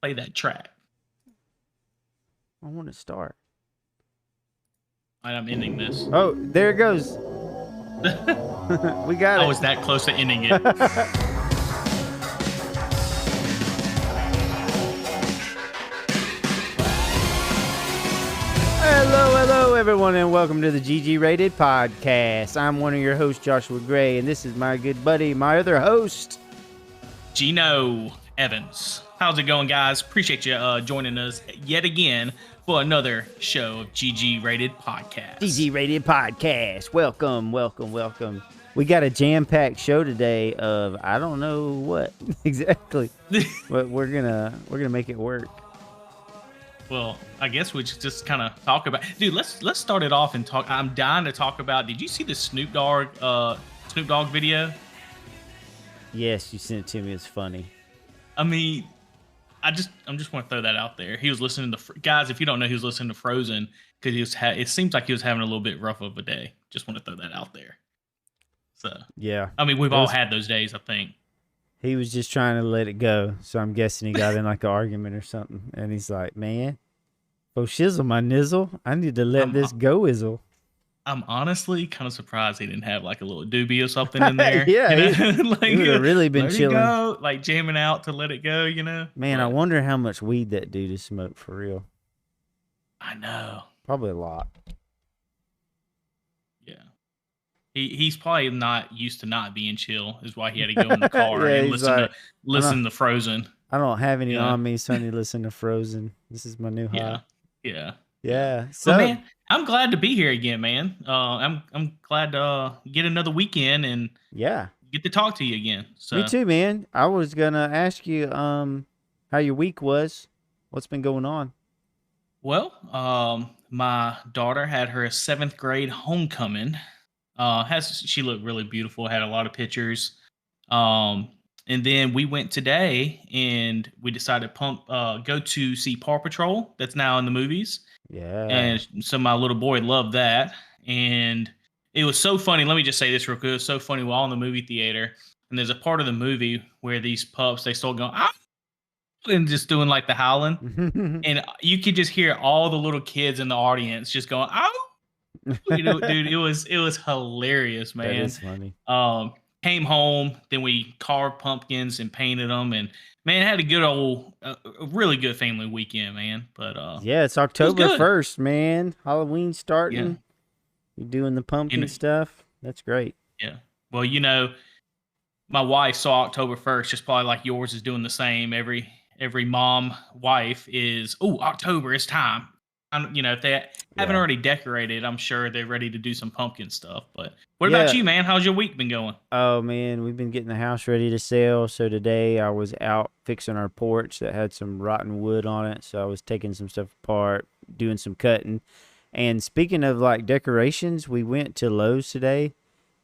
Play that track. I want to start. All right, I'm ending this. Oh, there it goes. We got I it. was that close to ending it. Hello, everyone, and welcome to the GG Rated Podcast. I'm one of your hosts, Joshua Gray, and this is my good buddy, my other host, Gino Evans. How's it going, guys? Appreciate you joining us yet again for another show of GG Rated Podcast. GG Rated Podcast. Welcome. We got a jam-packed show today of I don't know what exactly, but we're gonna make it work. Well, I guess we should just kind of talk about. Dude, let's start it off and talk. I'm dying to talk about. Did you see the Snoop Dogg video? Yes, you sent it to me. It's funny. I mean, I'm just want to throw that out there. He was listening to guys. If you don't know, he was listening to Frozen because he was. It seems like he was having a little bit rough of a day. Just want to throw that out there. So yeah, I mean, we've all had those days. I think he was just trying to let it go. So I'm guessing he got in like an argument or something, and he's like, "Man, oh shizzle my nizzle, I need to let this go izzle." I'm honestly kind of surprised he didn't have like a little doobie or something in there. Yeah, like, he would have really been chilling, go, like jamming out to let it go. You know, man. But I wonder how much weed that dude has smoked for real. I know, probably a lot. Yeah, he's probably not used to not being chill. Is why he had to go in the car and listen to Frozen. I don't have any on me, so I need to listen to Frozen. This is my new high. Yeah. So, man, I'm glad to be here again, man. I'm glad to get another weekend and get to talk to you again. So me too, man. I was gonna ask you how your week was. What's been going on? Well, my daughter had her 7th grade homecoming. She looked really beautiful. Had a lot of pictures. And then we went today, and we decided to go to see Paw Patrol. That's now in the movies. Yeah. And so my little boy loved that. And it was so funny. Let me just say this real quick. It was so funny while in the movie theater. And there's a part of the movie where these pups, they start going, ah, and just doing like the howling. And you could just hear all the little kids in the audience just going, oh, dude, it was hilarious, man. That is funny. Came home, then we carved pumpkins and painted them, and man, had a really good family weekend, man. But yeah, it's October 1st, man. Halloween starting. Yeah. You're doing the pumpkin stuff. That's great. Yeah. Well, my wife saw October 1st, just probably like yours is doing the same. Every mom wife is, October, it's time. If they haven't already decorated, I'm sure they're ready to do some pumpkin stuff. But what about you, man? How's your week been going? Oh, man, we've been getting the house ready to sell. So today I was out fixing our porch that had some rotten wood on it. So I was taking some stuff apart, doing some cutting. And speaking of like decorations, we went to Lowe's today,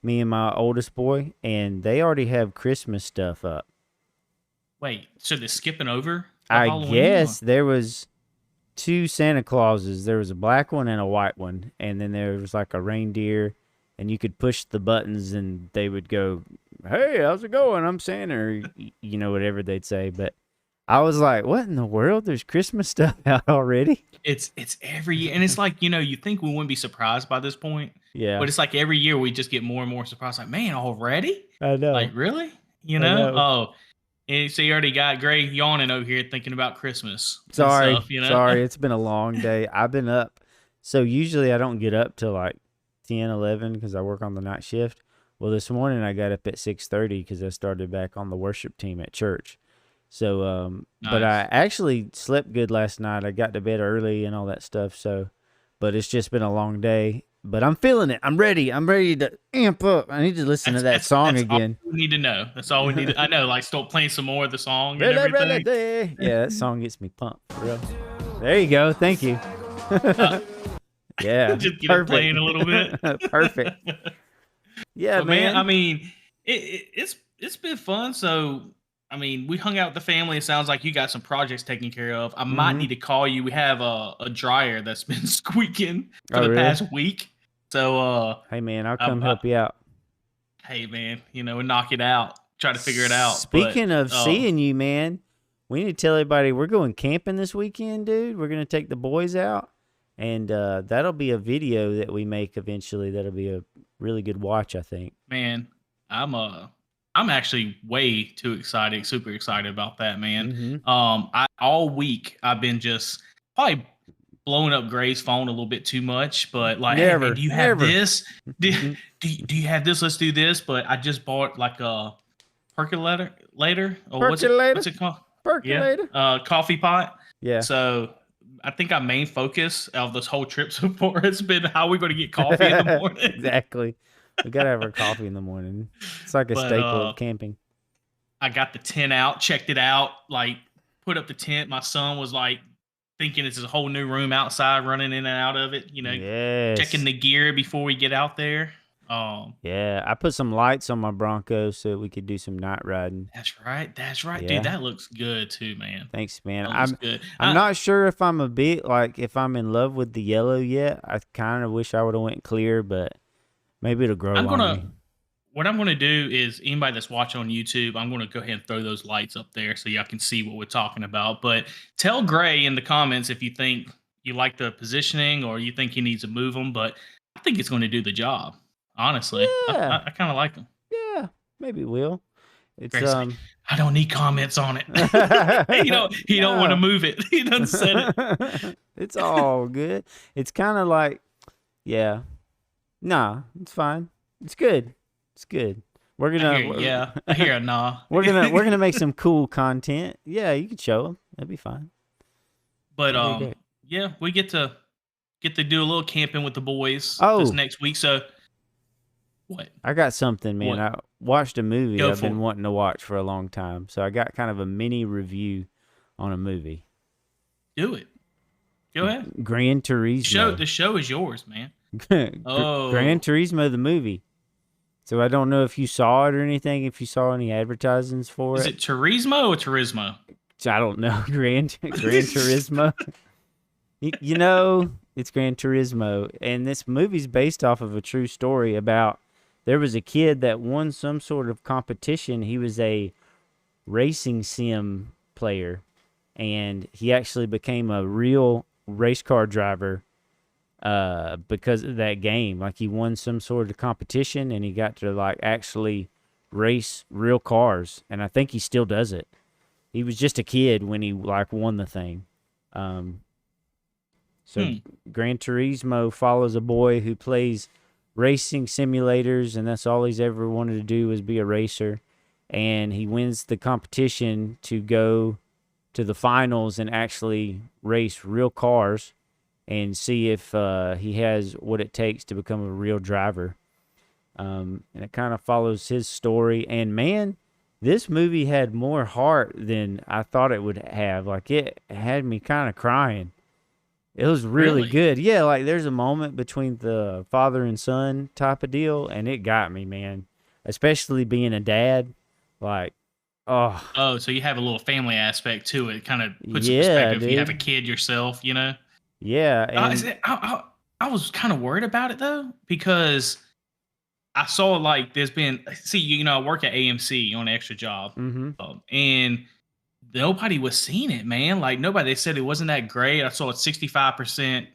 me and my oldest boy, and they already have Christmas stuff up. Wait, so they're skipping over? I guess there was 2 Santa Clauses. There was a black one and a white one, and then there was like a reindeer, and you could push the buttons and they would go, "Hey, how's it going? I'm Santa," or whatever they'd say. But I was like, what in the world? There's Christmas stuff out already? It's every year, and it's like, you think we wouldn't be surprised by this point. Yeah. But it's like every year we just get more and more surprised. Like, man, already? I know. Like, really? I know. Oh. And so you already got Gray yawning over here thinking about Christmas. Sorry, stuff, sorry. It's been a long day. I've been up. So usually I don't get up till like 10, 11 because I work on the night shift. Well, this morning I got up at 6:30 because I started back on the worship team at church. So, nice. But I actually slept good last night. I got to bed early and all that stuff. So, but it's just been a long day. But I'm feeling it. I'm ready. I'm ready to amp up. I need to listen to that song again. All we need to know. That's all we need to, I know, like start playing some more of the song and everything. Yeah, that song gets me pumped, for real. There you go. Thank you. Yeah. Just get it playing a little bit. Perfect. Yeah, but man. I mean, it's been fun. So, I mean, we hung out with the family. It sounds like you got some projects taken care of. I might need to call you. We have a dryer that's been squeaking for the past week. So, hey man, I'll come help you out. Hey man, we'll knock it out. Try to figure it out. Speaking of seeing you, man, We need to tell everybody we're going camping this weekend, dude. We're gonna take the boys out, and that'll be a video that we make eventually. That'll be a really good watch, I think. Man, I'm actually way too excited, super excited about that, man. Mm-hmm. I all week I've been just probably blowing up Gray's phone a little bit too much, but like, hey man, Never, do you have never. this? Do you have this? Let's do this. But I just bought like a percolator later, or Percolator, what's it called? Yeah, percolator. coffee pot. Yeah. So I think our main focus of this whole trip so far has been how we're going to get coffee in the morning. Exactly. We gotta have our coffee in the morning. It's like a But staple of camping. I got the tent out, checked it out, like put up the tent. My son was like thinking it's a whole new room outside, running in and out of it. Yes. Checking the gear before we get out there. Yeah, I put some lights on my Bronco so we could do some night riding. That's right. Yeah. Dude, that looks good too, man. Thanks, man. That looks good. I'm not sure if I'm a bit like if I'm in love with the yellow yet. I kind of wish I would have went clear, but maybe it'll grow on me. What I'm gonna do is anybody that's watching on YouTube, I'm gonna go ahead and throw those lights up there so y'all can see what we're talking about. But tell Gray in the comments if you think you like the positioning or you think he needs to move them. But I think it's going to do the job. Honestly, Yeah. I kind of like them. Yeah, maybe it will. It's Gray's like, I don't need comments on it. He don't want to move it. He doesn't said it. It's all good. It's kind of like, yeah, nah, it's fine. It's good. It's good. We're gonna, I hear a nah. we're gonna make some cool content. Yeah, you can show them. That'd be fine. But yeah, we get to do a little camping with the boys this next week. So what? I got something, man. I watched a movie I've been wanting to watch for a long time. So I got kind of a mini review on a movie. Do it. Go ahead. Gran Turismo. The show is yours, man. Gran Turismo, the movie. So I don't know if you saw it or anything, if you saw any advertisements for it. Is it Turismo or Turismo? I don't know. Gran Turismo. You know, it's Gran Turismo. And this movie's based off of a true story about there was a kid that won some sort of competition. He was a racing sim player, and he actually became a real race car driver because of that game. Like, he won some sort of competition, and he got to, like, actually race real cars, and I think he still does it. He was just a kid when he, like, won the thing. Gran Turismo follows a boy who plays racing simulators, and that's all he's ever wanted to do was be a racer. And he wins the competition to go to the finals and actually race real cars and see if he has what it takes to become a real driver. And it kind of follows his story. And man, this movie had more heart than I thought it would have. Like, it had me kind of crying. It was really good. Yeah, like there's a moment between the father and son type of deal, and it got me, man. Especially being a dad. Like, oh, so you have a little family aspect to it. Kind of puts in perspective if you have a kid yourself, you know? Yeah. And I was kind of worried about it, though, because I saw, like, there's been... See, I work at AMC on an extra job. And nobody was seeing it, man. Like, nobody. They said it wasn't that great. I saw a 65%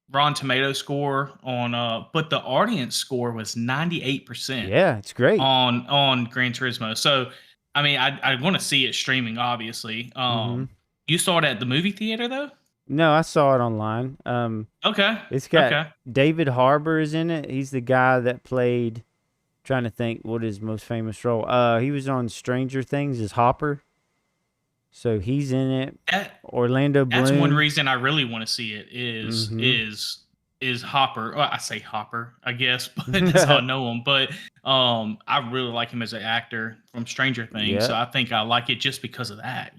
Rotten Tomato score on, but the audience score was 98%. Yeah, it's great on Gran Turismo. So, I mean, I want to see it streaming, obviously. You saw it at the movie theater though? No, I saw it online. Okay. It's got David Harbour is in it. He's the guy that played. Trying to think what his most famous role. He was on Stranger Things as Hopper. So he's in it. Orlando Bloom. That's one reason I really want to see it is Hopper. Well, I say Hopper, I guess, but that's how I know him. But I really like him as an actor from Stranger Things. Yep. So I think I like it just because of that,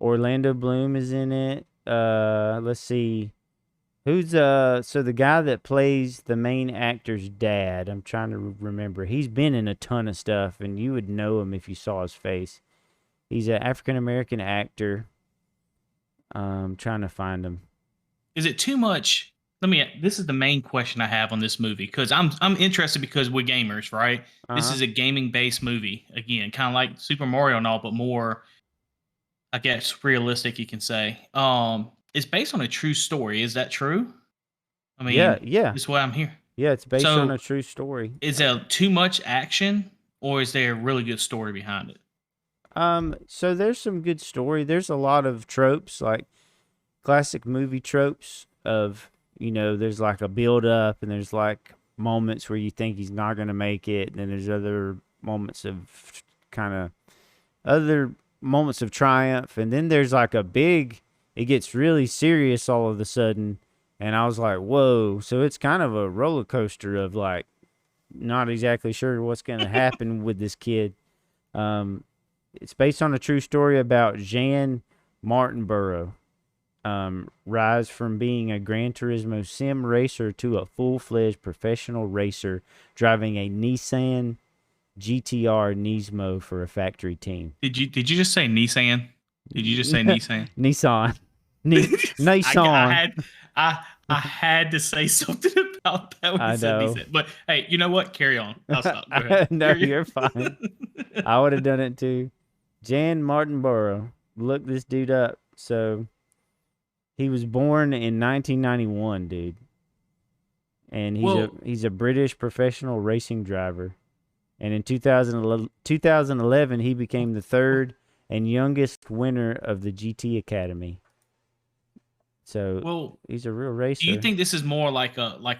Orlando Bloom is in it. Let's see. Who's so the guy that plays the main actor's dad? I'm trying to remember. He's been in a ton of stuff, and you would know him if you saw his face. He's an African-American actor. I'm trying to find him. Is it too much? This is the main question I have on this movie, because I'm interested because we're gamers, right? This is a gaming-based movie. Again, kind of like Super Mario and all, but more I guess realistic, you can say. It's based on a true story. Is that true? I Yeah, mean, yeah, this is what I'm here. yeah. It's based on a So, true story. is there too much action, or is there a really good story behind it? So there's some good story. There's a lot of tropes, like classic movie tropes of, there's like a build up and there's like moments where you think he's not going to make it. And then there's other moments of kind of other moments of triumph. And then there's like it gets really serious all of a sudden. And I was like, whoa. So it's kind of a roller coaster of like, not exactly sure what's going to happen with this kid. Um, it's based on a true story about Jan Martinborough. Rise from being a Gran Turismo sim racer to a full-fledged professional racer, driving a Nissan GTR Nismo for a factory team. Did you just say Nissan? Did you just say Nissan? Nissan. I Nissan. had I had to say something about that when I you said know. Nissan. But hey, you know what? Carry on. I'll stop. Go ahead. No, you're fine. I would have done it too. Jan Martinborough. Look this dude up. So he was born in 1991, dude. And he's a British professional racing driver. And in 2011, he became the third and youngest winner of the GT Academy. So he's a real racer. Do you think this is more like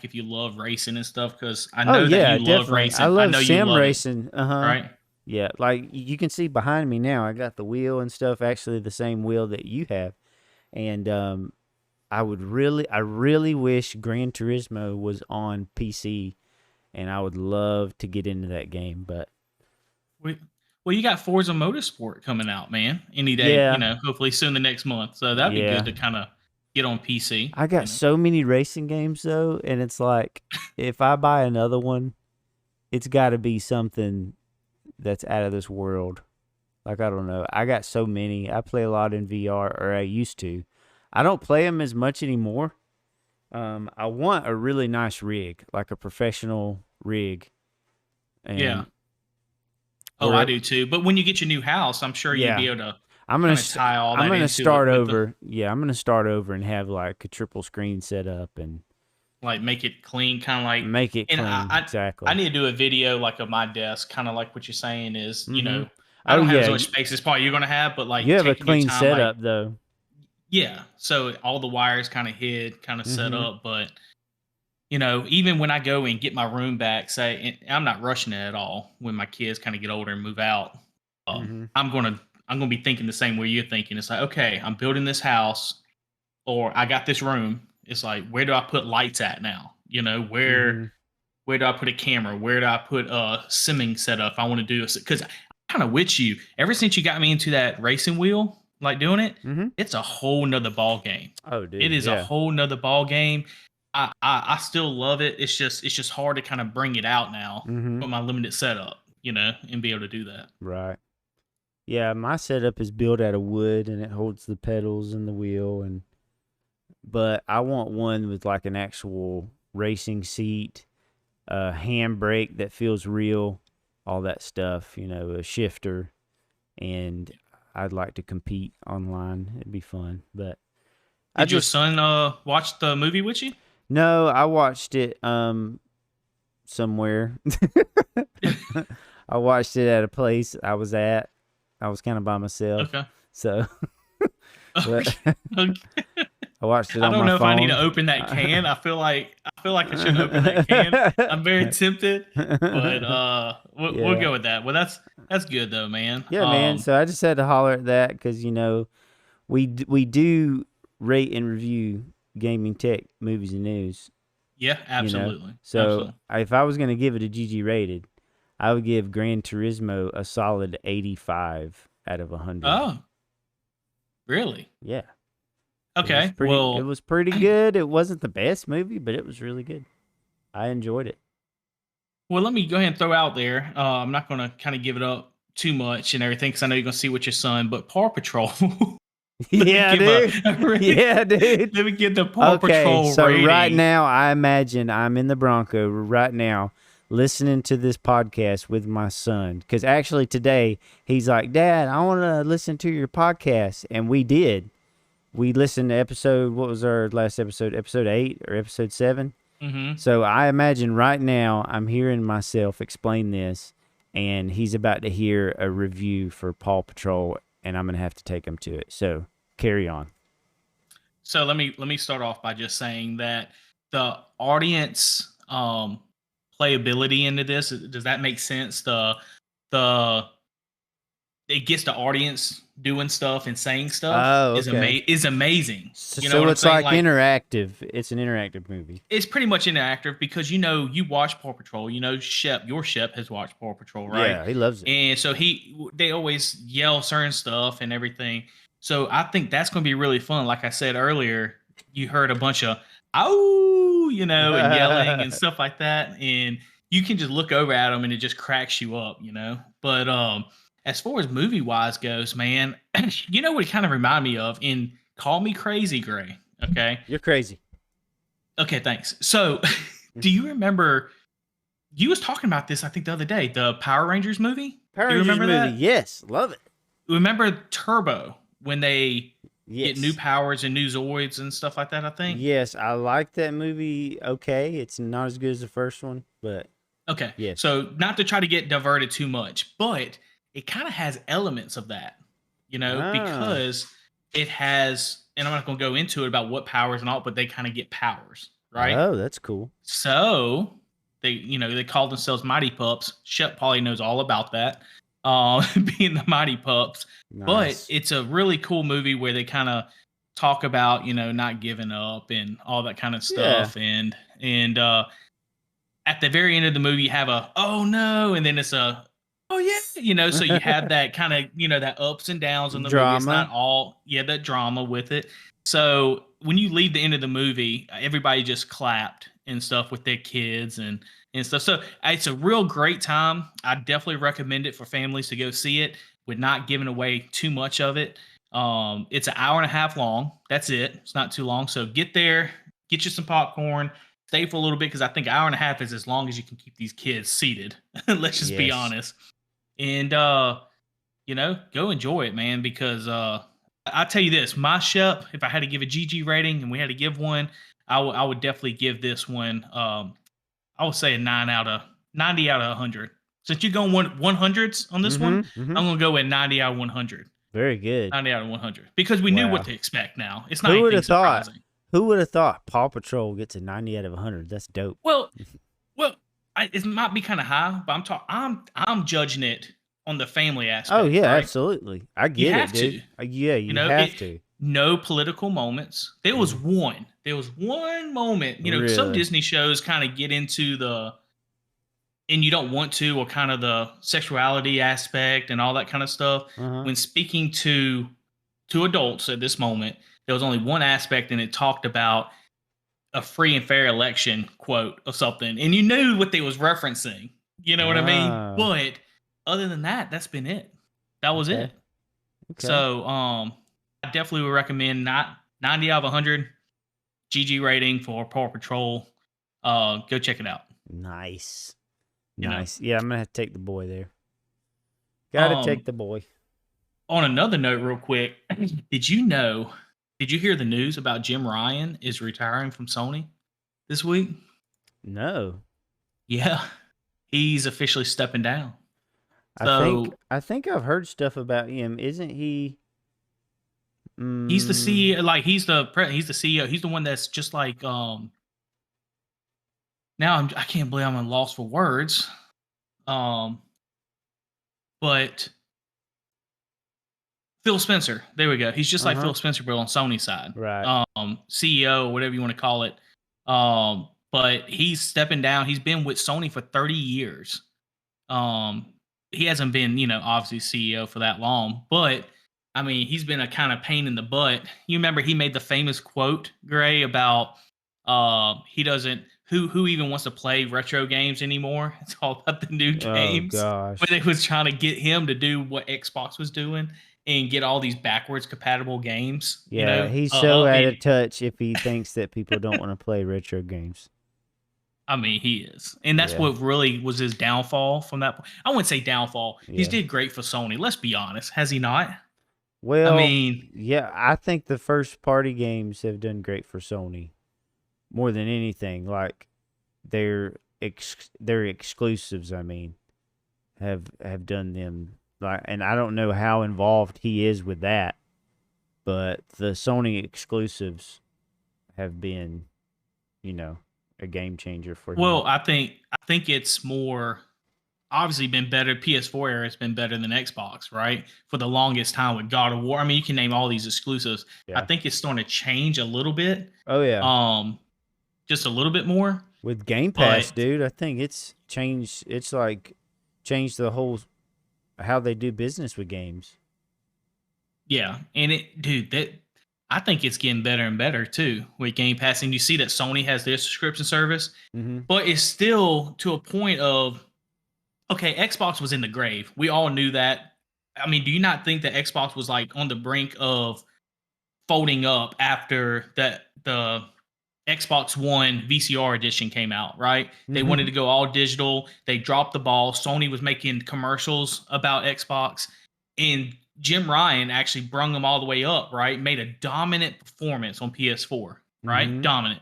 if you love racing and stuff? Because I Oh know that yeah, you love definitely. racing. I love know you sim love racing. it, right? Yeah, like you can see behind me now, I got the wheel and stuff. Actually, the same wheel that you have, and I really wish Gran Turismo was on PC, and I would love to get into that game. But Well, you got Forza Motorsport coming out, man. Any day, yeah, hopefully soon the next month. So that'd be good yeah, to kind of get on PC. I got so many racing games though, and it's like if I buy another one, it's got to be something that's out of this world. Like, I don't know. I got so many. I play a lot in VR, or I used to. I don't play them as much anymore. I want a really nice rig, like a professional rig. And Yeah. Oh, I do too. But when you get your new house, I'm sure you'd yeah. be able to I'm kind of tie all that into start it over. Yeah, I'm gonna start over and have like a triple screen set up and like make it clean, kind of like make it and clean. Exactly. I need to do a video like of my desk, kind of like what you're saying is, I Oh don't have yeah, as much space as probably you're gonna have, but you like have a taking your clean time, like setup though. yeah. So all the wires kind of hid, kind of set Mm-hmm. up, but even when I go and get my room back, say, and I'm not rushing it at all. When my kids kind of get older and move out, Mm-hmm. I'm gonna be thinking the same way you're thinking. It's like, okay, I'm building this house, or I got this room. It's like, where do I put lights at now? Mm-hmm. Where do I put a camera? Where do I put a simming setup? I want to do this because I kind of with you. Ever since you got me into that racing wheel, like doing it, Mm-hmm. it's a whole nother ball game. Oh, dude, It is a yeah. whole nother ball game. I still love it. It's just hard to kind of bring it out now Mm-hmm. with my limited setup, and be able to do that. Right. Yeah, my setup is built out of wood and it holds the pedals and the wheel but I want one with like an actual racing seat, a handbrake that feels real, all that stuff, a shifter, and I'd like to compete online. It'd be fun. But Did your son watch the movie with you? No, I watched it somewhere. I watched it at a place I was at. I was kind of by myself. Okay. So but Okay. I watched it I on don't my know if I need phone. to open that can. I feel like I shouldn't open that can. I'm very tempted, but we'll Yeah. go with that. Well, that's good though, man. Yeah, man. So I just had to holler at that because we do rate and review gaming tech, movies, and news. Yeah, absolutely. So absolutely. if I was gonna give it a GG rated, I would give Gran Turismo a solid 85 out of 100. Oh, really? Yeah. Okay. It was pretty good. It wasn't the best movie, but it was really good. I enjoyed it. Well, let me go ahead and throw out there. I'm not going to kind of give it up too much and everything because I know you're going to see with your son, but Paw Patrol. Yeah, dude. Yeah, dude. Let me get the Paw Patrol so rating. right now, I imagine I'm in the Bronco right now. listening to this podcast with my son. Because actually today he's like, Dad, I want to listen to your podcast. And we did. We listened to episode, what was our last episode? Episode 8 or episode 7? Mm-hmm. So I imagine right now I'm hearing myself explain this, and he's about to hear a review for Paw Patrol, and I'm going to have to take him to it. So carry on. So let me start off by just saying that the audience playability into this, does that make sense? The it gets the audience doing stuff and saying stuff Oh, is okay. is amazing. So, You know what I'm it's saying? like interactive. It's an interactive movie. It's pretty much interactive because you watch Paw Patrol. Your Shep has watched Paw Patrol, right? Yeah, he loves it. And so they always yell certain stuff and everything. So I think that's going to be really fun. Like I said earlier, you heard a bunch of "ow," and yelling and stuff like that, and you can just look over at them and it just cracks you up. But as far as movie wise goes, man, you know what it kind of reminded me of in Call Me Crazy, Gray. Okay, You're crazy. okay, thanks. So, do you remember? You was talking about this, I think, the other day. The Power Rangers movie. Power Do you Rangers remember movie. that? Yes, love it. Remember Turbo when they Yes. get new powers and new Zoids and stuff like that? I think. Yes, I like that movie. Okay, it's not as good as the first one, but Okay. yes. So, not to try to get diverted too much, but it kind of has elements of that, because it has. And I'm not going to go into it about what powers and all, but they kind of get powers, right? Oh, that's cool. So they call themselves Mighty Pups. Shep probably knows all about that, being the Mighty Pups. Nice. But it's a really cool movie where they kind of talk about not giving up and all that kind of stuff. Yeah. And at the very end of the movie, you have a oh no, and then it's a oh yeah, so you have that kind of that ups and downs in the movie. It's not all that drama with it. So when you leave the end of the movie, everybody just clapped and stuff with their kids and stuff. So it's a real great time. I definitely recommend it for families to go see it with not giving away too much of it. It's an hour and a half long. That's it. It's not too long. So get there, get you some popcorn, stay for a little bit because I think an hour and a half is as long as you can keep these kids seated. Let's just be honest. And go enjoy it, man, because I'll tell you this, my Shep, if I had to give a GG rating and we had to give one, I would definitely give this one, I would say a 90 out of 100. Since you're going 100s on this one, I'm going to go with 90 out of 100. Very good. 90 out of 100. Because we knew what to expect now. It's not Who would anything have thought? surprising. Who would have thought Paw Patrol gets a 90 out of 100? That's dope. Well, it might be kind of high, but I'm judging it on the family aspect. Oh yeah, right? Absolutely. I get it, dude. Yeah, you have to. No political moments. There was one. There was one moment. Some Disney shows kind of get into and you don't want to, or kind of the sexuality aspect and all that kind of stuff. When speaking to adults at this moment, there was only one aspect, and it talked about a free and fair election quote or something, and you knew what they was referencing. You know what I mean? But other than that, that's been it. That was it. Okay. So, I definitely would recommend 90 out of 100 GG rating for Paw Patrol. Go check it out. Nice. Yeah, I'm gonna have to take the boy there. Gotta take the boy. On another note, real quick, did you hear the news about Jim Ryan is retiring from Sony this week? No. Yeah, he's officially stepping down. I think I've heard stuff about him. Isn't he? He's the CEO. Like he's the CEO. He's the one that's just like Now I can't believe I'm at loss for words. But Phil Spencer, there we go. He's just like Phil Spencer, but on Sony's side, right? CEO, whatever you want to call it. But he's stepping down. He's been with Sony for 30 years. He hasn't been, obviously CEO for that long, but I mean, he's been a kind of pain in the butt. You remember he made the famous quote, Gray, about he doesn't. Who even wants to play retro games anymore? It's all about the new games. Oh gosh! But they was trying to get him to do what Xbox was doing and get all these backwards compatible games. Yeah, he's so out of touch if he thinks that people don't want to play retro games. I mean, he is, and that's Yeah. what really was his downfall from that point. I wouldn't say downfall. He's Yeah. did great for Sony. Let's be honest, has he not? I Well, mean, yeah, I think the first party games have done great for Sony more than anything. Like their exclusives, I mean, have done them like, and I don't know how involved he is with that, but the Sony exclusives have been, you know, a game changer for him. well, I think it's more obviously been better. PS4 era has been better than Xbox, right? For the longest time with God of War. I mean, you can name all these exclusives. I Yeah. think it's starting to change a little bit, Oh yeah. um, just a little bit more. With Game But Pass, dude, I think it's changed. It's like changed the whole how they do business with games. yeah, and it, dude, that I think it's getting better and better too with Game Pass. And you see that Sony has their subscription service, Mm-hmm. but it's still to a point of okay, Xbox was in the grave. We all knew that. I mean, do you not think that Xbox was like on the brink of folding up after that the Xbox One VCR edition came out, right? They wanted Mm-hmm. to go all digital. They dropped the ball. Sony was making commercials about Xbox, and Jim Ryan actually brung them all the way up, right? Made a dominant performance on PS4, right? Mm-hmm. Dominant.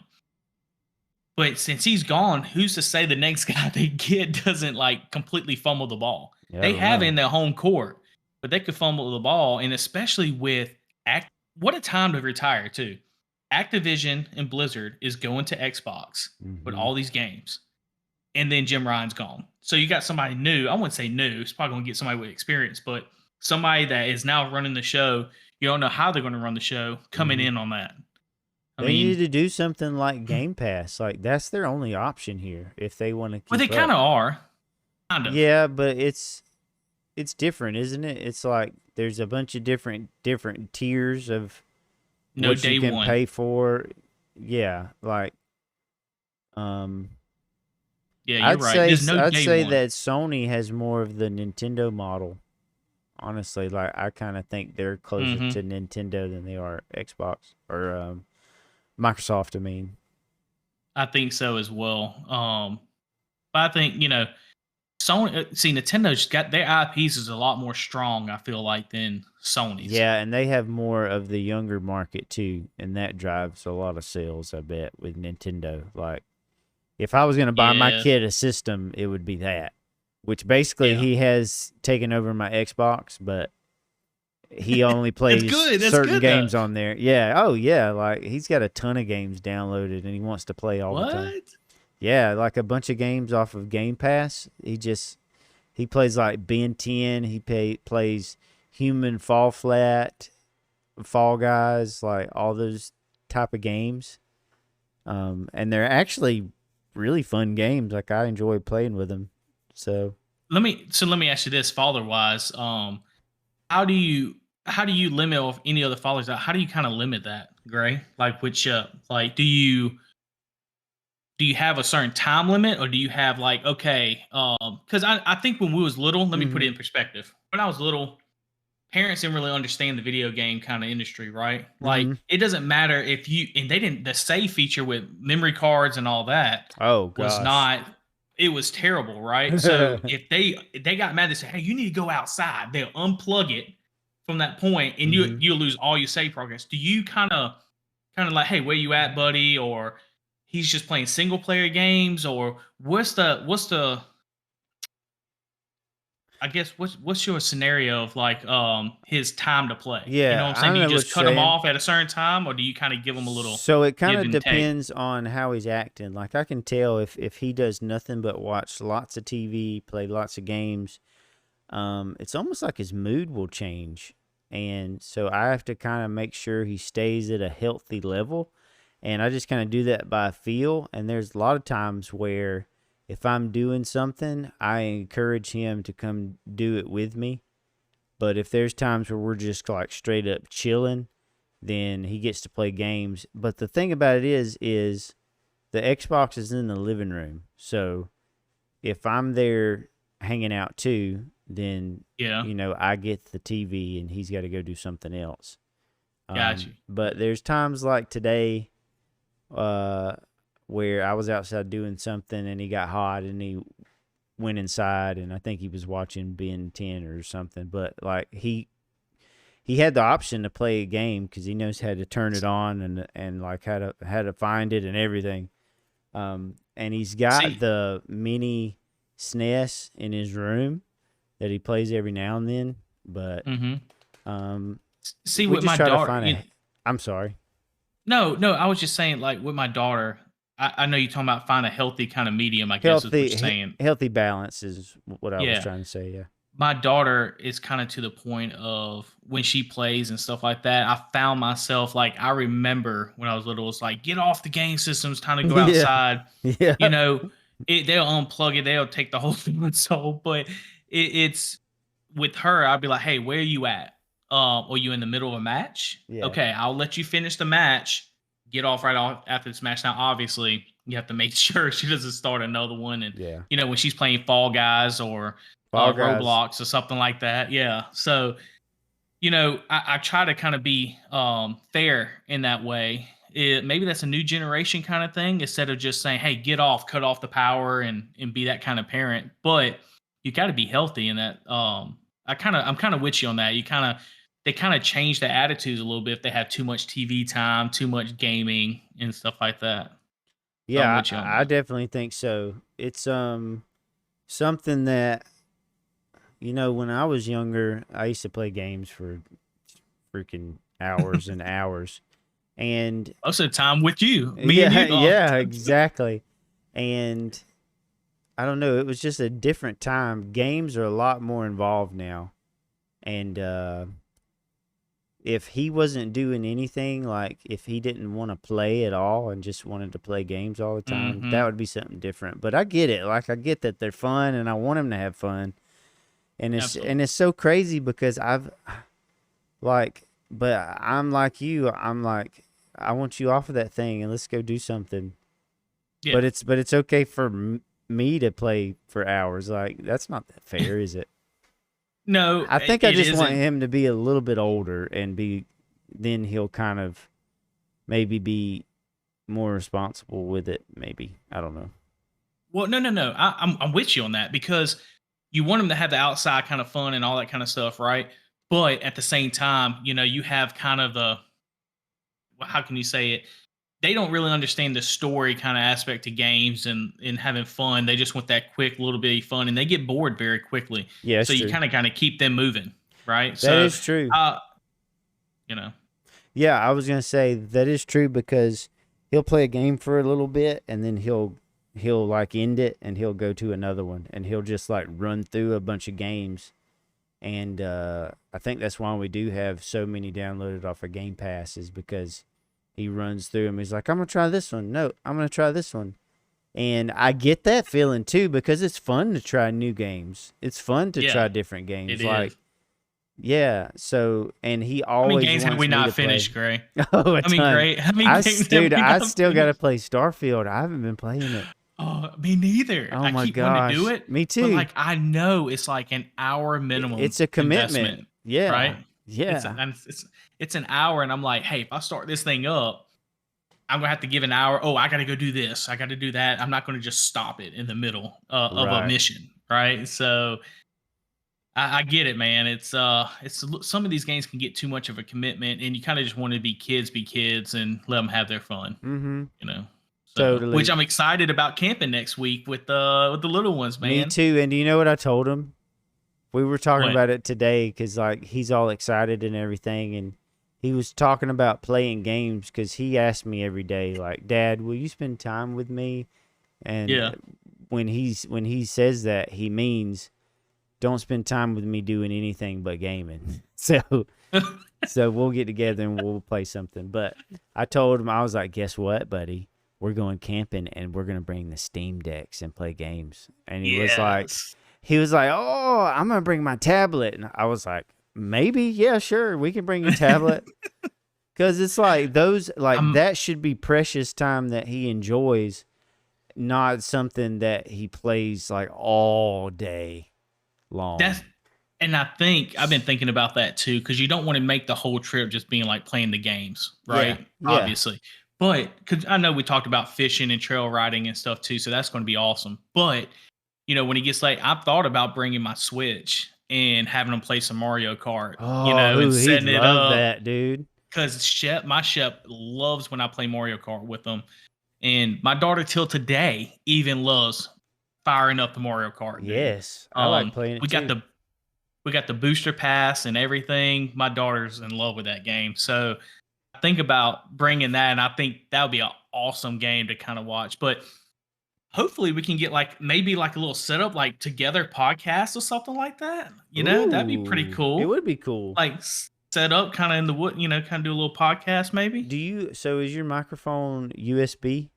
But since he's gone, who's to say the next guy they get doesn't like completely fumble the ball? Yeah, I They don't have it know. in their home court, but they could fumble the ball, and especially with what a time to retire too. Activision and Blizzard is going to Xbox with Mm-hmm. all these games, and then Jim Ryan's gone. So you got somebody new. I wouldn't say new. It's probably going to get somebody with experience, but somebody that is now running the show. You don't know how they're going to run the show coming Mm-hmm. in on that. I They need mean, to do something like Game Pass. Like that's their only option here if they want to well, they keep kind up. of are, kind of. Yeah, but it's different, isn't it? It's like there's a bunch of different tiers of No what you day can one. pay for. Yeah, like um Yeah, you're I'd right. say There's no I'd day say one. that Sony has more of the Nintendo model. Honestly, like I kind of think they're closer Hmm. to Nintendo than they are Xbox or Microsoft, I mean. I think so as well. But I think Sony. See, Nintendo's got their IPs is a lot more strong. I feel like than Sony's. Yeah, and they have more of the younger market too, and that drives a lot of sales, I bet, with Nintendo. Like if I was going to buy my Yeah, kid a system, it would be that. Which basically yeah. he has taken over my Xbox, but he only It's plays good. That's certain good though. games on there. Yeah. Oh, yeah. Like he's got a ton of games downloaded and he wants to play all the time. What? Yeah, like a bunch of games off of Game Pass. He plays like Ben 10. Plays Human Fall Flat, Fall Guys, like all those type of games. And they're actually really fun games. Like I enjoy playing with them. So Let me ask you this, father wise. How do you how do you limit of any other fathers out? How do you kind of limit that, Gray? Like which like do you have a certain time limit or do you have like okay because I think when we was little, let me put it hmm in perspective, when I was little, parents didn't really understand the video game kind of industry, right? Like hmm it doesn't matter if you and they didn't the save feature with memory cards and all that Oh was gosh. not it was terrible, right? So if they got mad, they said, hey, you need to go outside, they'll unplug it from that point and hmm you'll lose all your save progress. Do you kind of like, hey, where you at, buddy? Or he's just playing single player games, or what's the I guess what's your scenario of like his time to play? You know Yeah, what I'm I saying? don't Do you know what just you're cut him saying. off at a certain time, or do you kind of give him a little So it kind give of and take? depends on how he's acting. Like I can tell if he does nothing but watch lots of TV, play lots of games, it's almost like his mood will change. And so I have to kind of make sure he stays at a healthy level. And I just kind of do that by feel. And there's a lot of times where if I'm doing something, I encourage him to come do it with me. But if there's times where we're just like straight up chilling, then he gets to play games. But the thing about it is the Xbox is in the living room. So if I'm there hanging out too, then Yeah, I get the TV and he's got to go do something else. got you. But there's times like today, uh, where I was outside doing something and he got hot and he went inside and I think he was watching Ben 10 or something. But like he had the option to play a game because he knows how to turn it on and like how to find it and everything. And he's got See, the mini SNES in his room that he plays every now and then. But hmm um, see we with just my try to daughter. find a. I'm sorry. No, no, I was just saying, like with my daughter, I know you're talking about find a healthy kind of medium, I guess is what you're saying. Healthy balance is what I was Yeah. trying to say. Yeah. My daughter is kind of to the point of when she plays and stuff like that. I found myself like, I remember when I was little, it's like, get off the game systems, time to go Yeah. outside. You Yeah. know, they'll unplug it, they'll take the whole thing and so, but it's with her, I'll be like, hey, where are you at? Are you in the middle of a match? Yeah. Okay, I'll let you finish the match. Get off right off after this match. Now, obviously, you have to make sure she doesn't start another one. And Yeah. when she's playing Fall Guys or Fall Guys. Roblox or something like that, yeah. So I try to kind of be fair in that way. Maybe that's a new generation kind of thing instead of just saying, "Hey, get off, cut off the power," and be that kind of parent. But you got to be healthy in that. I'm kind of with you on that. They kind of change their attitudes a little bit if they have too much TV time, too much gaming and stuff like that. So I'm Yeah, with you on I that. definitely think so. It's something that when I was younger, I used to play games for freaking hours and hours. And Most of the time with you, me and yeah, you. Oh, yeah, exactly. And I don't know, it was just a different time. Games are a lot more involved now. And if he wasn't doing anything, like if he didn't want to play at all and just wanted to play games all the time, hmm that would be something different. But I get it. Like I get that they're fun and I want him to have fun. And absolutely. it's so crazy because like but I'm like you. I'm like I want you off of that thing and let's go do something. Yeah. But it's okay for me to play for hours. Like that's not that fair, is it? No, I think I it just want isn't. him to be a little bit older and then he'll kind of maybe be more responsible with it. Maybe I don't know. Well, no, no, no. I'm with you on that because you want them to have the outside kind of fun and all that kind of stuff, right? But at the same time, you have kind of the how can you say it? They don't really understand the story kind of aspect to games and having fun. They just want that quick little bit of fun, and they get bored very quickly. Yeah, So it's you true. kind of keep them moving, right? That So, is true. uh, you know, Yeah, I was gonna say that is true because he'll play a game for a little bit and then he'll like end it and he'll go to another one and he'll just like run through a bunch of games. And I think that's why we do have so many downloaded off of Game Pass is because he runs through them. He's like, I'm gonna try this one. No, I'm gonna try this one. And I get that feeling too because it's fun to try new games. It's fun to yeah, try different it games. Like, is. yeah. So, and he How many always games have we wants me not to play. finished, Gray? Oh, a I mean, ton. great. How many games have Dude, we I not still got to finished? play Starfield. I haven't been playing it. Oh, me neither. Oh I my keep wanting to do gosh. it, Me but too. like I know it's like an hour minimum It's a commitment. investment, Yeah. right? Yeah. It's an hour, and I'm like, hey, if I start this thing up, I'm gonna have to give an hour. Oh, I got to go do this. I got to do that. I'm not going to just stop it in the middle of a Right. mission, right? So I get it, man. Some of these games can get too much of a commitment, and you kind of just want to be kids, and let them have their fun, Mm-hmm. you know. So, which Totally. I'm excited about camping next week with the little ones, Me man. too. And do you know what I told him? We were talking What? about it today because like he's all excited and everything, and he was talking about playing games because he asked me every day, like, Dad, will you spend time with me? And Yeah. when he says that, he means don't spend time with me doing anything but gaming. So we'll get together and we'll play something. But I told him, I was like, guess what, buddy? We're going camping and we're gonna bring the Steam decks and play games. And Yes. he was like, oh, I'm gonna bring my tablet. And I was like, maybe, yeah, sure, we can bring your tablet. Cause it's like those like I'm that should be precious time that he enjoys, not something that he plays like all day that's long. and I think I've been thinking about that too, because you don't want to make the whole trip just being like playing the games, Yeah, right? yeah. Obviously. But because I know we talked about fishing and trail riding and stuff too, so that's going to be awesome. But when he gets late, I've thought about bringing my Switch and having him play some Mario Kart, Oh, and ooh, he'd setting it love up. that, dude. Because my Shep loves when I play Mario Kart with him, and my daughter till today even loves firing up the Mario Kart, dude. Yes, I like playing it We got too. the booster pass and everything. My daughter's in love with that game, so I think about bringing that, and I think that would be an awesome game to kind of watch. But hopefully, we can get maybe a little setup, together podcast or something like that. That'd be pretty Ooh, it cool. would be cool. Like set up kind of in the wood, kind of do a little podcast maybe. So is your microphone USB?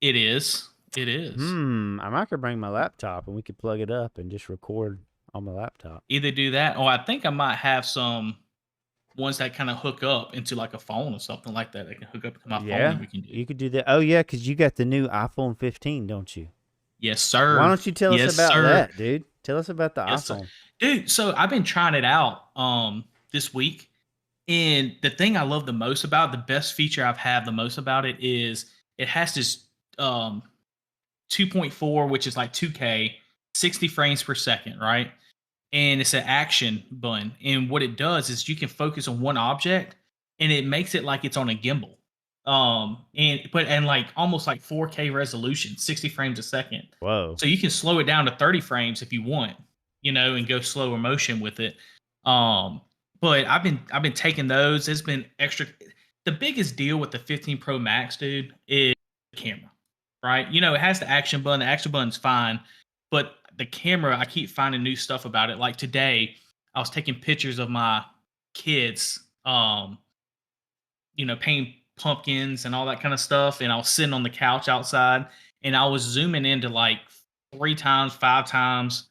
It is. It is. I might could bring my laptop and we could plug it up and just record on my laptop. Either do that, or I think I might have some ones that kind of hook up into like a phone or something like that. They can hook up to my phone Yeah, and we can do. you could do that. Oh yeah, because you got the new iPhone 15, don't you? Yes, sir. Why don't you tell us Yes, about sir. that, dude? Tell us about the Yes, sir. iPhone. Dude, so I've been trying it out this week. And the thing I love the most about it, the best feature I've had the most about it is it has this 2.4, which is like 2K, 60 frames per second, right? And it's an action button. And what it does is you can focus on one object and it makes it like it's on a gimbal. And like almost like 4K resolution, 60 frames a second. Whoa. So you can slow it down to 30 frames if you want, and go slower motion with it. But I've been taking those. It's been extra. The biggest deal with the 15 Pro Max, dude, is the camera, right? It has the action button. The action button's fine, but the camera, I keep finding new stuff about it. Like today, I was taking pictures of my kids, painting pumpkins and all that kind of stuff, and I was sitting on the couch outside, and I was zooming into like 3 times, 5 times,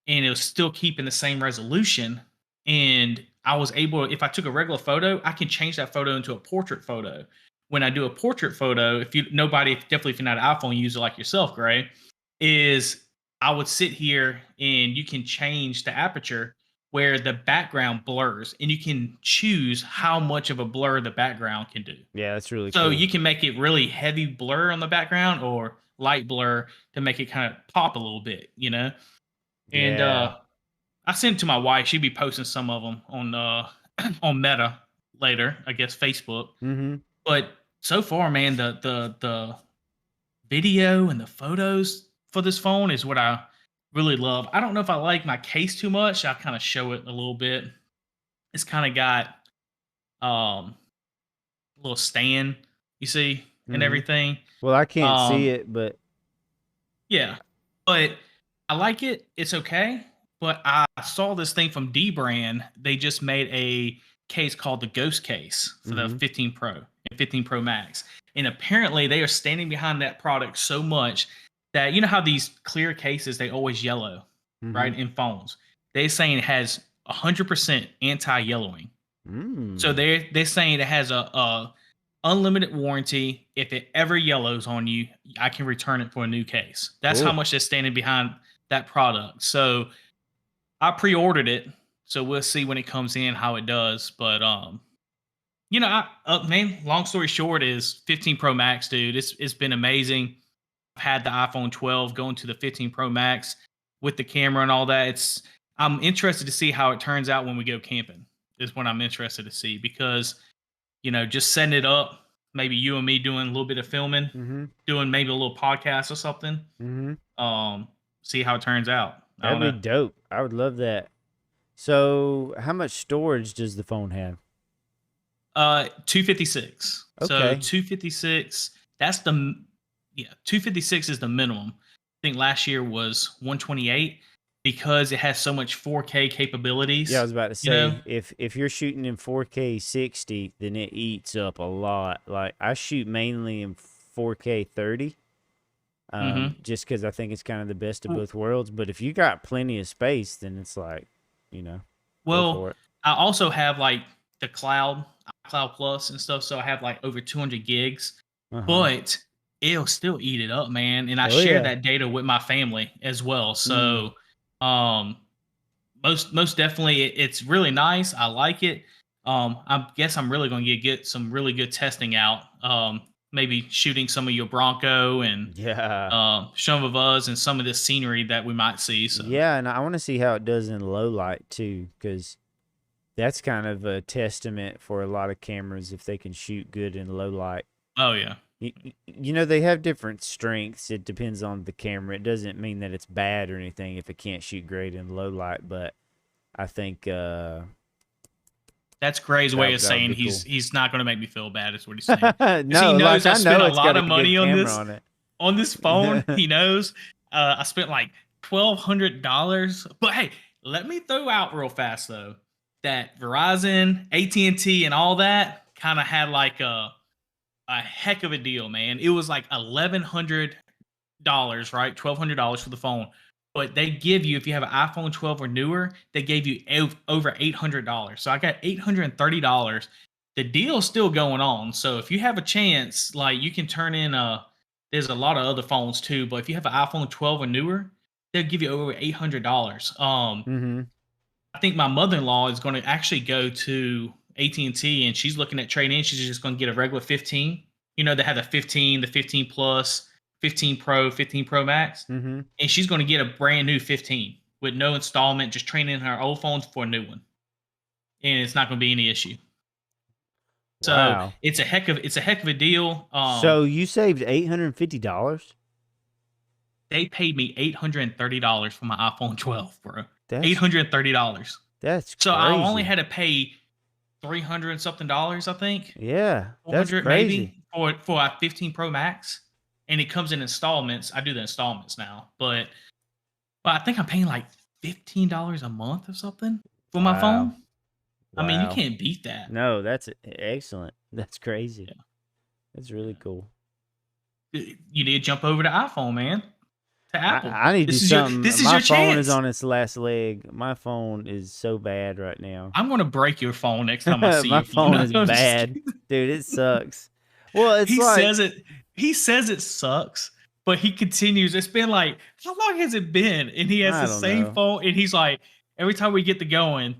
and it was still keeping the same resolution. And I was able, if I took a regular photo, I can change that photo into a portrait photo. When I do a portrait photo, definitely if you're not an iPhone user like yourself, Gray, is I would sit here and you can change the aperture where the background blurs, and you can choose how much of a blur the background can do. Yeah, that's really So cool. you can make it really heavy blur on the background or light blur to make it kind of pop a little bit, And Yeah. I sent it to my wife. She'd be posting some of them on on Meta later, I guess Facebook. Mm-hmm. But so far, man, the video and the photos for this phone is what I really love. I don't know if I like my case too much. I'll kind of show it a little bit. It's kind of got a little stand, you see, and everything. Well, I can't see it, but yeah. But I like it. It's okay. But I saw this thing from D Brand. They just made a case called the Ghost Case for the 15 Pro and 15 Pro Max. And apparently they are standing behind that product so much that how these clear cases, they always yellow, right, in phones. They're saying it has 100% anti-yellowing. So they're saying it has a unlimited warranty. If it ever yellows on you, I can return it for a new case. That's how much they're standing behind that product. So I pre-ordered it, so we'll see when it comes in how it does. But man, long story short is 15 Pro Max, dude. It's been amazing. I've had the iPhone 12 going to the 15 Pro Max with the camera and all that. I'm interested to see how it turns out when we go camping. Is what I'm interested to see, because just setting it up, maybe you and me doing a little bit of filming, doing maybe a little podcast or something. See how it turns out. That'd be dope. I would love that. So, how much storage does the phone have? 256. Okay. So 256. That's 256 is the minimum. I think last year was 128 because it has so much 4K capabilities. Yeah, I was about to say, if you're shooting in 4K 60, then it eats up a lot. Like I shoot mainly in 4K 30. Just because I think it's kind of the best of both worlds. But if you got plenty of space, then it's like, Well, I also have like the iCloud Plus and stuff, so I have like over 200 gigs. But it'll still eat it up, man. And I share that data with my family as well. So, most definitely, it's really nice. I like it. I guess I'm really going to get some really good testing out. Maybe shooting some of your Bronco and Yeah. some of us and some of this scenery that we might see. So, Yeah, and I want to see how it does in low light too, because that's kind of a testament for a lot of cameras if they can shoot good in low light. oh yeah, You know, they have different strengths. It depends on the camera. It doesn't mean that it's bad or anything if it can't shoot great in low light, but I think that's Gray's way of that would saying be cool. he's not going to make me feel bad. Is what he's saying. 'Cause No, he knows like I I spent know a it's lot got a of good money on camera this on it. phone. He knows I spent like $1,200. But hey, let me throw out real fast though that Verizon, AT&T, and all that kind of had like a heck of a deal, man. It was like $1,100, right? $1,200 for the phone. But they give you, if you have an iPhone 12 or newer, they gave you over $800. So I got $830. The deal's still going on. So if you have a chance, like you can turn in there's a lot of other phones too, but if you have an iPhone 12 or newer, they'll give you over $800. Mm-hmm. I think my mother-in-law is going to actually go to AT&T and she's looking at trading in. She's just going to get a regular 15. You know, they have the 15, the 15 Plus, 15 Pro, 15 Pro Max. Mm-hmm. And she's going to get a brand new 15 with no installment, just trading in her old phones for a new one. And it's not going to be any issue. So Wow. it's a heck of a deal. So you saved $850? They paid me $830 for my iPhone 12, bro. That's $830. that's So I only crazy. had to pay $300 and something, I think. Yeah, that's 400 crazy. maybe for a 15 Pro Max, and it comes in installments. I do the installments now, but I think I'm paying like $15 a month or something for my Wow. phone. I mean, you Wow. can't beat that. No, that's excellent. That's crazy. Yeah. That's really cool. You need to jump over to iPhone, man. To Apple. I need to do something. This is My your phone is chance. on its last leg. My phone is so bad right now. I'm gonna break your phone next time I see My you. phone is I'm just bad, kidding. dude. It sucks. Well, it's He like says it. He says it sucks, but he continues. It's been like, how long has it been? And he has I the don't same know. phone. And he's like, every time we get to going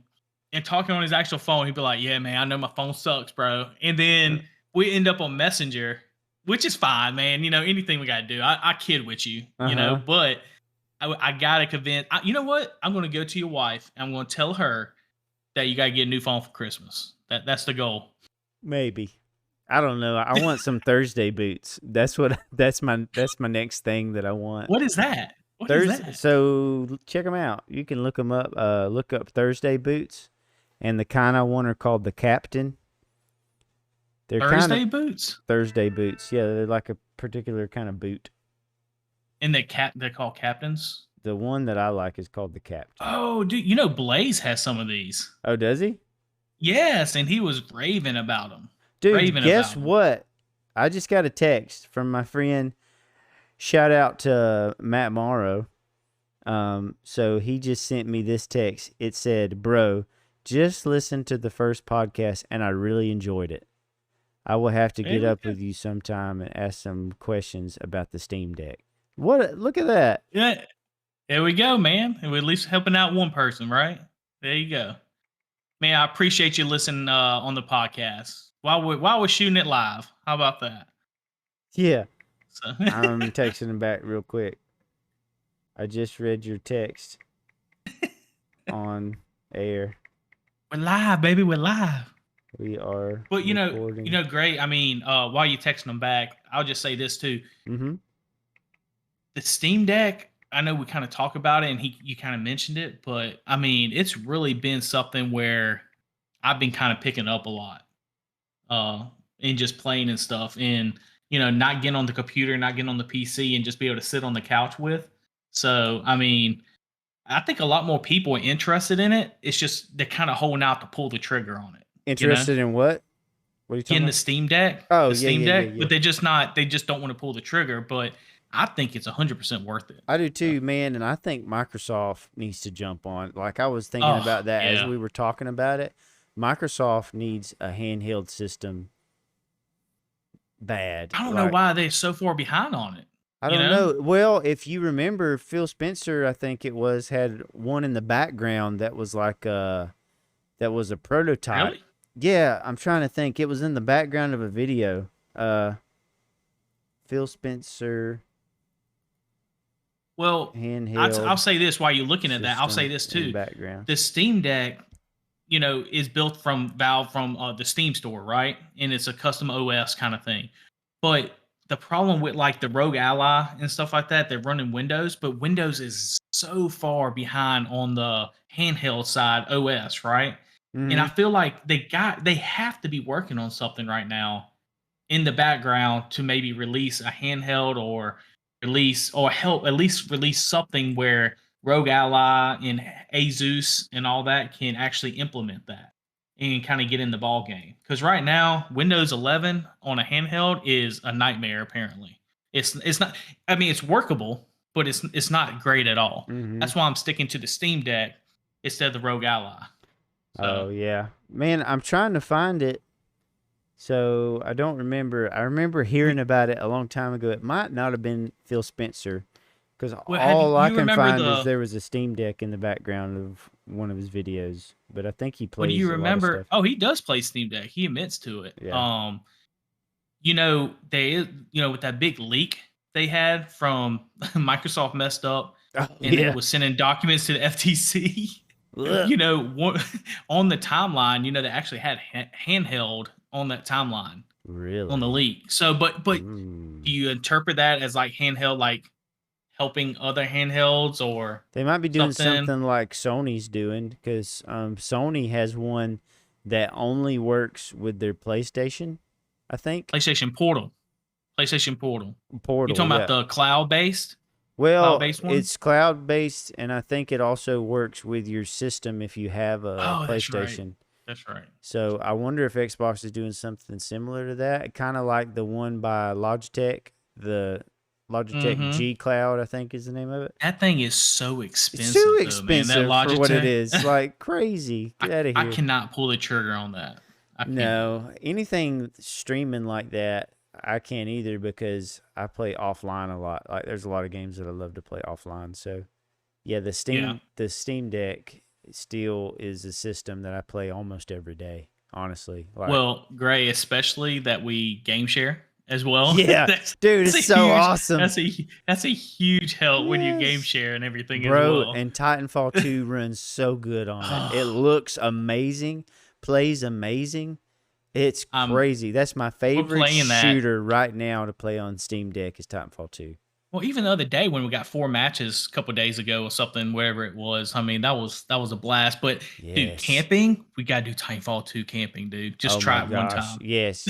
and talking on his actual phone, he'd be like, "Yeah, man, I know my phone sucks, bro." And then we end up on Messenger, which is fine, man. You know, anything we gotta do. I kid with you, you know, Uh-huh. but I gotta convince. You know what? I'm gonna go to your wife. And I'm gonna tell her that you gotta get a new phone for Christmas. That's the goal. Maybe. I don't know. I want some Thursday boots. That's what. That's my next thing that I want. What is that? What is Thursday. that? So check them out. You can look them up. Look up Thursday boots, and the kind I want are called the Captain. They're kind Thursday of boots? Thursday boots. Yeah, they're like a particular kind of boot. And they're called captains. The one that I like is called the Captain. Oh, dude, you know Blaze has some of these. Oh, does he? Yes, and he was raving about them. Dude, Raving guess about them. what? I just got a text from my friend. Shout out to Matt Morrow. So he just sent me this text. It said, "Bro, just listen to the first podcast and I really enjoyed it. I will have to get up with you sometime and ask some questions about the Steam Deck." What? Look at that. Yeah, there we go, man. And we're at least helping out one person, right? There you go. Man, I appreciate you listening on the podcast while we're shooting it live. How about that? Yeah. So I'm texting him back real quick. I just read your text on air. we're live, baby. We're live. We are But recording. great. I mean, while you texting them back, I'll just say this too. Mm-hmm. The Steam Deck, I know we kind of talk about it and you kind of mentioned it, but I mean, it's really been something where I've been kind of picking up a lot. And just playing and stuff and not getting on the computer, not getting on the PC and just be able to sit on the couch with. So, I mean, I think a lot more people are interested in it. It's just they're kind of holding out to pull the trigger on it. Interested in what? What are you talking Getting the about? Steam Deck, Oh, the yeah, Steam yeah, Deck, yeah, yeah. but they just don't want to pull the trigger. But I think it's 100% worth it. I do too, man, and I think Microsoft needs to jump on. Like I was thinking about that as we were talking about it. Microsoft needs a handheld system bad. I don't know why they're so far behind on it. I don't know. Well, if you remember, Phil Spencer, I think it was, had one in the background that was like that was a prototype. Really? Yeah, I'm trying to think. It was in the background of a video. Uh, Phil Spencer Well, I'll handheld say this while you're looking at that. I'll say system this in too. background. The Steam Deck, is built from Valve from the Steam store, right? And it's a custom OS kind of thing. But the problem with like the Rogue Ally and stuff like that, they're running Windows, but Windows is so far behind on the handheld side OS, right? And I Mm-hmm. feel like they have to be working on something right now in the background to maybe release a handheld or release or help at least release something where Rogue Ally and Asus and all that can actually implement that and kind of get in the ball game. Because right now, Windows 11 on a handheld is a nightmare. Apparently, it's not. I mean, it's workable, but it's not great at all. Mm-hmm. That's why I'm sticking to the Steam Deck instead of the Rogue Ally. So, Oh yeah, man, I'm trying to find it. So I don't remember. I remember hearing about it a long time ago. It might not have been Phil Spencer, because well, have all I you can remember find is the there was a Steam Deck in the background of one of his videos. But I think he Well, do you plays a lot of remember? stuff. Oh, he does play Steam Deck. He admits to it. Yeah. With that big leak they had from Microsoft messed up, Oh and then yeah. it was sending documents to the FTC. Ugh. On the timeline, they actually had handheld on that timeline on the Really? leak. So, but do Mm. you interpret that as like handheld, like helping other handhelds or They might be doing something? something like Sony's doing, because Sony has one that only works with their PlayStation, I think. PlayStation Portal. You Portal, talking about yeah. the cloud Well, based one? it's cloud based, and I think it also works with your system if you have a Oh, that's right. PlayStation. That's right. So I wonder if Xbox is doing something similar to that, kind of like the one by Logitech, the Logitech Mm-hmm. G Cloud, I think is the name of it. That thing is so It's too expensive, though, man. That expensive for what it Logitech, is. Like crazy. Get out of I here. cannot pull the trigger on that. I can't. No, anything streaming like that, I can't either, because I play offline a lot. Like there's a lot of games that I love to play offline. So yeah, Yeah. The Steam Deck still is a system that I play almost every day. Honestly, like Well, Gray, especially that we game share as well. yeah, that's, dude, that's it's a so huge. awesome. That's a huge help when you game Yes, share and everything as bro. well. And Titanfall 2 runs so good on it. It Oh, looks amazing, plays amazing. It's um, crazy. That's my we're favorite playing that. shooter right now to play on Steam Deck is Titanfall 2. Well, even the other day when we got 4 matches a couple days ago or something, whatever it was. I mean, that was a blast. But dude, Yes. camping, we gotta do Titanfall 2 camping, dude. Just Oh my try it one gosh. time. Yes.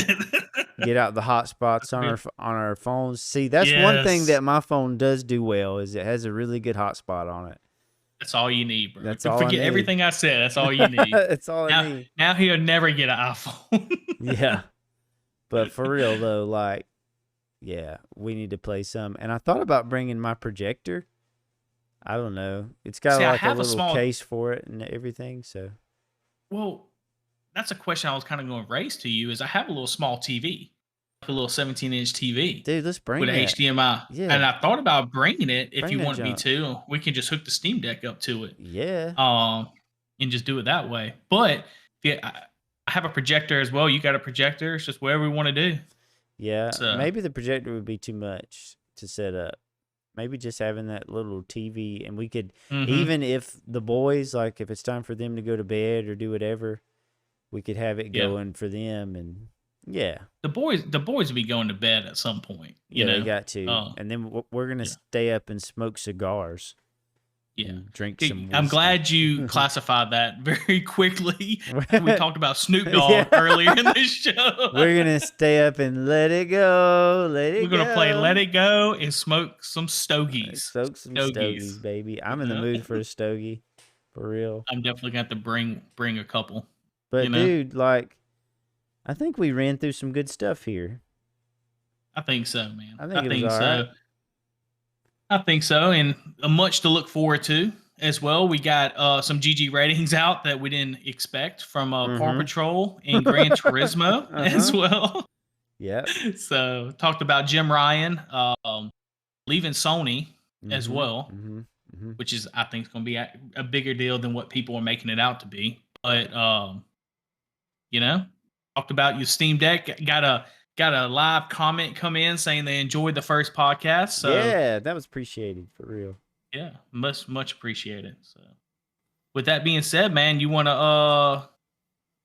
Get out the hotspots on our phones. See, that's one thing Yes, that my phone does do well, is it has a really good hotspot on it. that's all you need, bro. That's all I Forget need. everything I said. That's all you need. That's all I Now, need. now he'll never get an iPhone. Yeah. But for real though, like, yeah, we need to play some. And I thought about bringing my projector. I don't know. It's got See, I like a have a little small. case for it and everything. So Well, that's a question I was kind of going to raise to you. Is I have a little small TV, like a little 17-inch TV dude, let's with bring a that. HDMI, and Yeah. I thought about bringing it if Bring you that want me junk. to. We can just hook the Steam Deck up to it, Yeah. um, and just do it that way. But yeah, I have a projector as well. You got a projector? It's just whatever we want to do. Yeah. So, Maybe the projector would be too much to set up. Maybe just having that little TV, and we could, hmm even if the boys, like if it's time for them to go to bed or do whatever, we could have it yeah, going for them. And yeah, the boys will be going to bed at some point. yeah, they got to. Uh, And then we're going to yeah. stay up and smoke cigars Yeah. and drink Hey, some I'm whiskey. glad you classified that very quickly. We talked about Snoop Dogg Yeah. earlier in this show. We're going to stay up and let it go. Let We're it gonna play Let go. It Go and smoke some stogies. Smoke some Stogies. stogies, baby. I'm in the Uh, mood for a stogie. For real. I'm definitely going to bring a couple. You But know, dude, like, I think we ran through some good stuff here. I think so, man. I think I it was think all right. so. I think so, and much to look forward to as well. We got some GG ratings out that we didn't expect from Paw Mm-hmm. Patrol and Gran Turismo as Uh-huh. well. Yep. So talked about Jim Ryan leaving Sony as Mm-hmm. well, Mm-hmm. Mm-hmm. which is I think is going to be a bigger deal than what people are making it out to be. But You know, talked about your Steam Deck. Got a live comment come in saying they enjoyed the first podcast. So yeah, that was appreciated for real. yeah, much appreciated. So with that being said, man, you wanna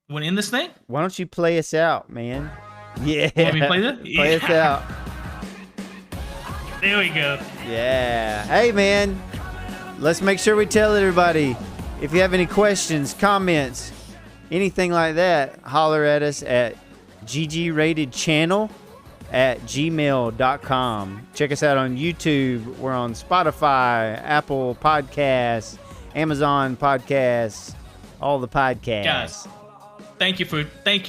end this thing? Why don't you play us out, man? Yeah. Want me to play this? Play us out. There we go. Yeah. Hey, man. Let's make sure we tell everybody. If you have any questions, comments, anything like that, holler at us at ggratedchannel@gmail.com. Check us out on YouTube. We're on Spotify, Apple Podcasts, Amazon Podcasts, all the podcasts. Guys, thank you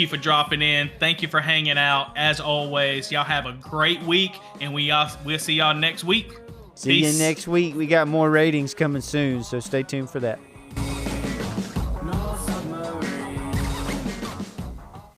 for dropping in. Thank you for hanging out. As always, y'all have a great week, and we'll see y'all next week. See Peace. you next week. We got more ratings coming soon, so stay tuned for that.